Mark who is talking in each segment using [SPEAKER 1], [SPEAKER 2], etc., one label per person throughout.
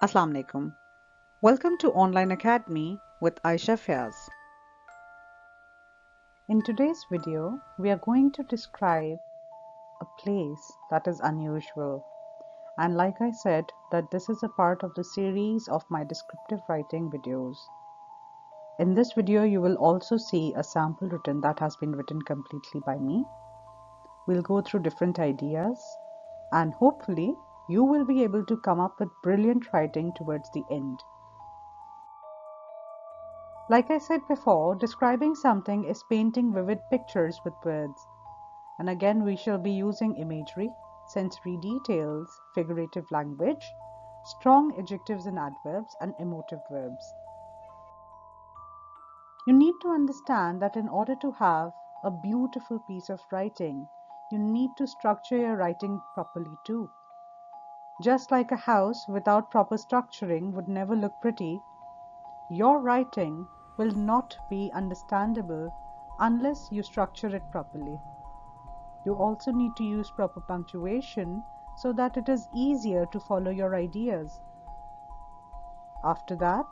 [SPEAKER 1] Assalamu alaikum. Welcome to Online Academy with Aisha Fiaz. In today's video, we are going to describe a place that is unusual. And like I said, that this is a part of the series of my descriptive writing videos. In this video, you will also see a sample written that has been written completely by me. We'll go through different ideas and hopefully you will be able to come up with brilliant writing towards the end. Like I said before, describing something is painting vivid pictures with words. And again, we shall be using imagery, sensory details, figurative language, strong adjectives and adverbs, and emotive verbs. You need to understand that in order to have a beautiful piece of writing, you need to structure your writing properly too. Just like a house without proper structuring would never look pretty, your writing will not be understandable unless you structure it properly. You also need to use proper punctuation so that it is easier to follow your ideas. After that,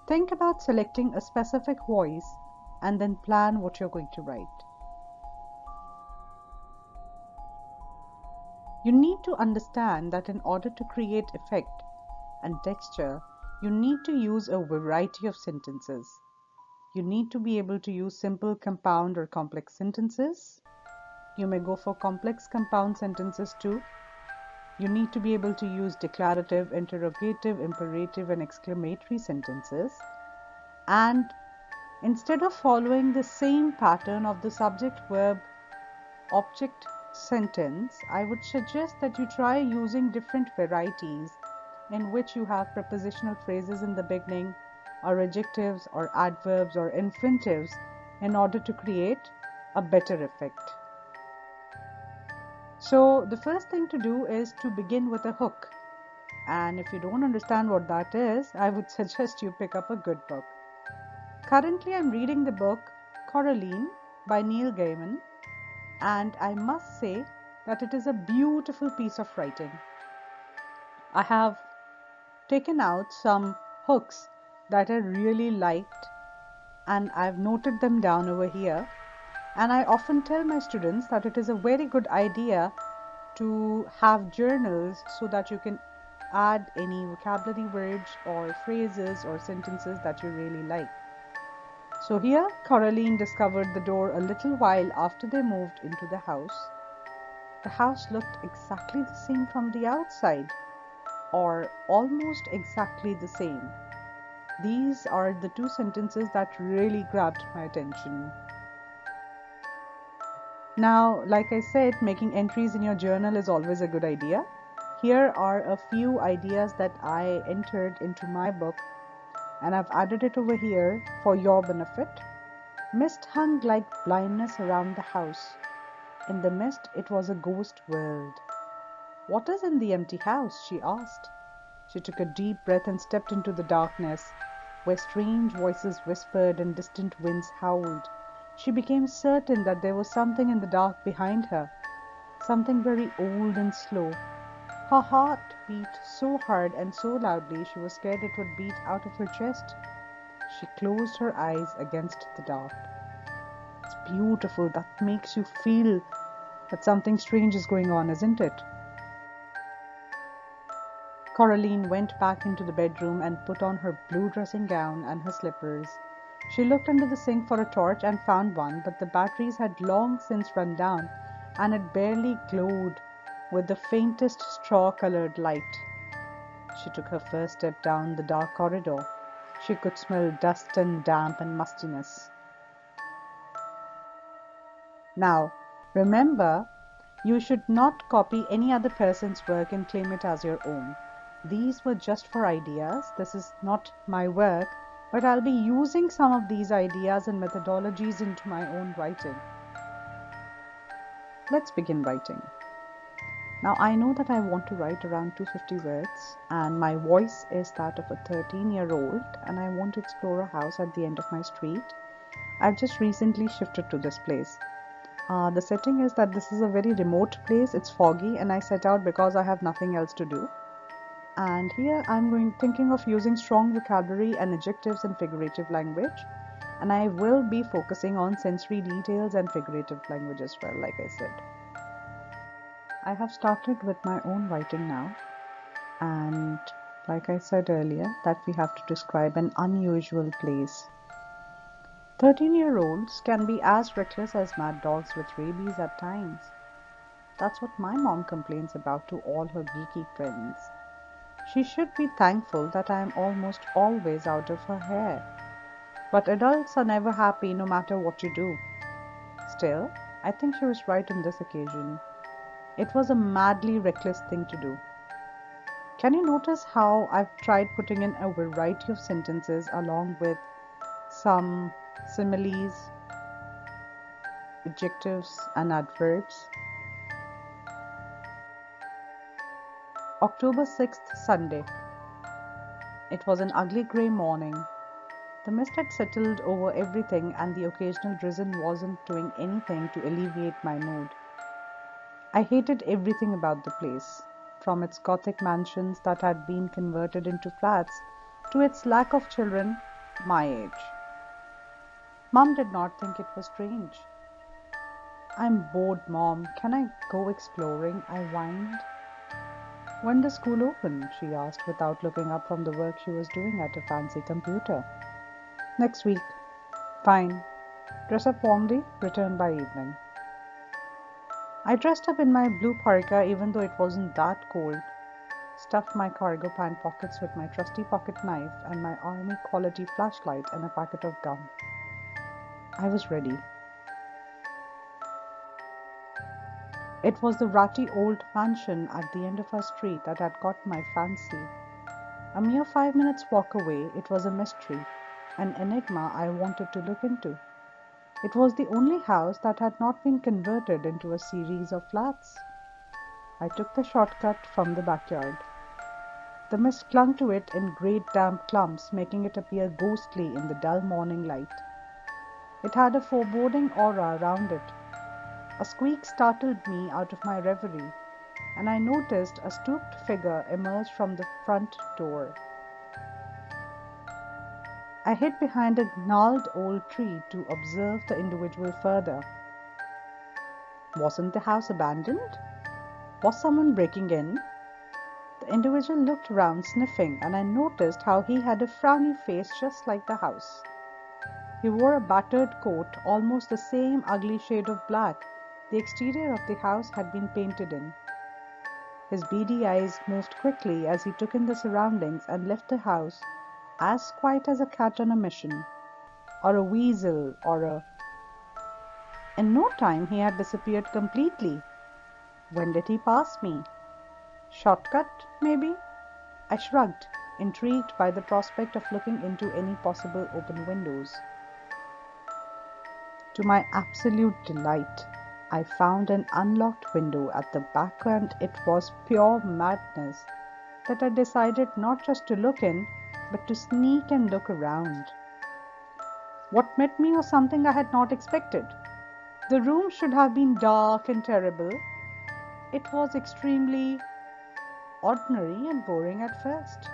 [SPEAKER 1] think about selecting a specific voice and then plan what you're going to write. You need to understand that in order to create effect and texture, you need to use a variety of sentences. You need to be able to use simple, compound, or complex sentences. You may go for complex compound sentences too. You need to be able to use declarative, interrogative, imperative, and exclamatory sentences. And instead of following the same pattern of the subject, verb, object sentence, I would suggest that you try using different varieties in which you have prepositional phrases in the beginning, or adjectives, or adverbs, or infinitives in order to create a better effect. So the first thing to do is to begin with a hook. And if you don't understand what that is, I would suggest you pick up a good book. Currently, I'm reading the book Coraline by Neil Gaiman, and I must say that it is a beautiful piece of writing. I have taken out some hooks that I really liked, and I've noted them down over here. And I often tell my students that it is a very good idea to have journals so that you can add any vocabulary words or phrases or sentences that you really like. So here, Coraline discovered the door a little while after they moved into the house. The house looked exactly the same from the outside, or almost exactly the same. These are the two sentences that really grabbed my attention. Now, like I said, making entries in your journal is always a good idea. Here are a few ideas that I entered into my book, and I've added it over here for your benefit. Mist hung like blindness around the house. In the mist, it was a ghost world. "What is in the empty house?" she asked. She took a deep breath and stepped into the darkness, where strange voices whispered and distant winds howled. She became certain that there was something in the dark behind her, something very old and slow. Her heart beat so hard and so loudly she was scared it would beat out of her chest. She closed her eyes against the dark. It's beautiful. That makes you feel that something strange is going on, isn't it? Coraline went back into the bedroom and put on her blue dressing gown and her slippers. She looked under the sink for a torch and found one, but the batteries had long since run down and it barely glowed with the faintest straw-colored light. She took her first step down the dark corridor. She could smell dust and damp and mustiness. Now, remember, you should not copy any other person's work and claim it as your own. These were just for ideas. This is not my work, but I'll be using some of these ideas and methodologies into my own writing. Let's begin writing. Now, I know that I want to write around 250 words, and my voice is that of a 13-year-old, and I want to explore a house at the end of my street. I've just recently shifted to this place. The setting is that this is a very remote place. It's foggy, and I set out because I have nothing else to do. And here I'm thinking of using strong vocabulary and adjectives in figurative language. And I will be focusing on sensory details and figurative language as well, like I said. I have started with my own writing now. And like I said earlier, that we have to describe an unusual place. 13-year-olds can be as reckless as mad dogs with rabies at times. That's what my mom complains about to all her geeky friends. She should be thankful that I am almost always out of her hair. But adults are never happy no matter what you do. Still, I think she was right on this occasion. It was a madly reckless thing to do. Can you notice how I've tried putting in a variety of sentences along with some similes, adjectives, and adverbs? October 6th, Sunday. It was an ugly grey morning. The mist had settled over everything, and the occasional drizzle wasn't doing anything to alleviate my mood. I hated everything about the place, from its Gothic mansions that had been converted into flats to its lack of children my age. Mom did not think it was strange. I'm bored, Mom. Can I go exploring? I whined. When does school open? She asked without looking up from the work she was doing at a fancy computer. Next week. Fine. Dress up warmly, return by evening. I dressed up in my blue parka even though it wasn't that cold, stuffed my cargo pant pockets with my trusty pocket knife and my army quality flashlight and a packet of gum. I was ready. It was the ratty old mansion at the end of our street that had caught my fancy. A mere 5 minutes walk away, it was a mystery, an enigma I wanted to look into. It was the only house that had not been converted into a series of flats. I took the shortcut from the backyard. The mist clung to it in great damp clumps, making it appear ghostly in the dull morning light. It had a foreboding aura around it. A squeak startled me out of my reverie, and I noticed a stooped figure emerge from the front door. I hid behind a gnarled old tree to observe the individual further. Wasn't the house abandoned? Was someone breaking in? The individual looked around, sniffing, and I noticed how he had a frowny face just like the house. He wore a battered coat, almost the same ugly shade of black the exterior of the house had been painted in. His beady eyes moved quickly as he took in the surroundings and left the house as quiet as a cat on a mission, or a weasel, or a... In no time he had disappeared completely. When did he pass me? Shortcut, maybe? I shrugged, intrigued by the prospect of looking into any possible open windows. To my absolute delight, I found an unlocked window at the back, and it was pure madness that I decided not just to look in, but to sneak and look around. What met me was something I had not expected. The room should have been dark and terrible. It was extremely ordinary and boring at first.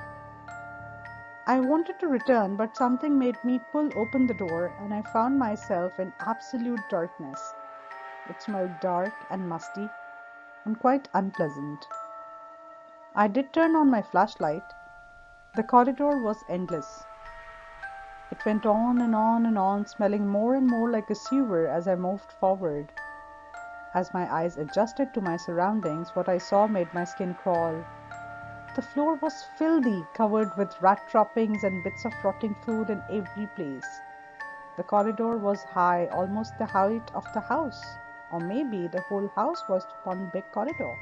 [SPEAKER 1] I wanted to return, but something made me pull open the door, and I found myself in absolute darkness. It smelled dark and musty and quite unpleasant. I did turn on my flashlight. The corridor was endless. It went on and on and on, smelling more and more like a sewer as I moved forward. As my eyes adjusted to my surroundings, what I saw made my skin crawl. The floor was filthy, covered with rat droppings and bits of rotting food in every place. The corridor was high, almost the height of the house, or maybe the whole house was one big corridor.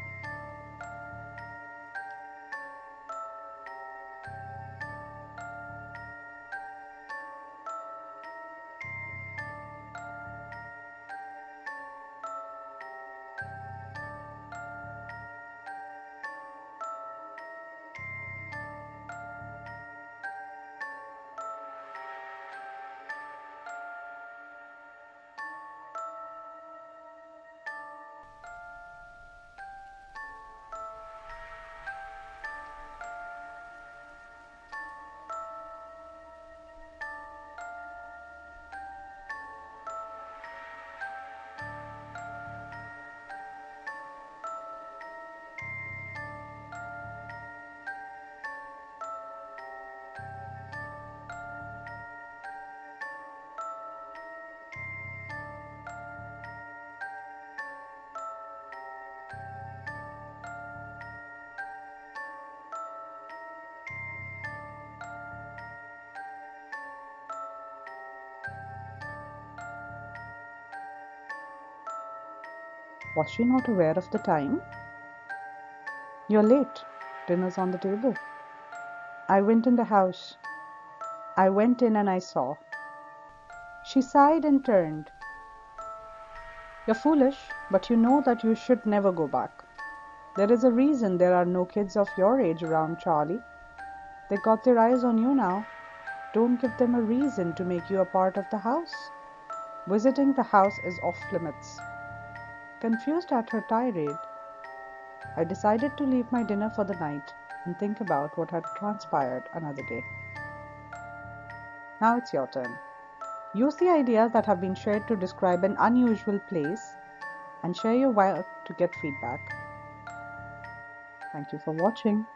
[SPEAKER 1] Was she not aware of the time? You're late. Dinner's on the table. I went in the house. I went in and I saw. She sighed and turned. You're foolish, but you know that you should never go back. There is a reason there are no kids of your age around, Charlie. They got their eyes on you now. Don't give them a reason to make you a part of the house. Visiting the house is off limits. Confused at her tirade, I decided to leave my dinner for the night and think about what had transpired another day. Now it's your turn. Use the ideas that have been shared to describe an unusual place and share your work to get feedback. Thank you for watching.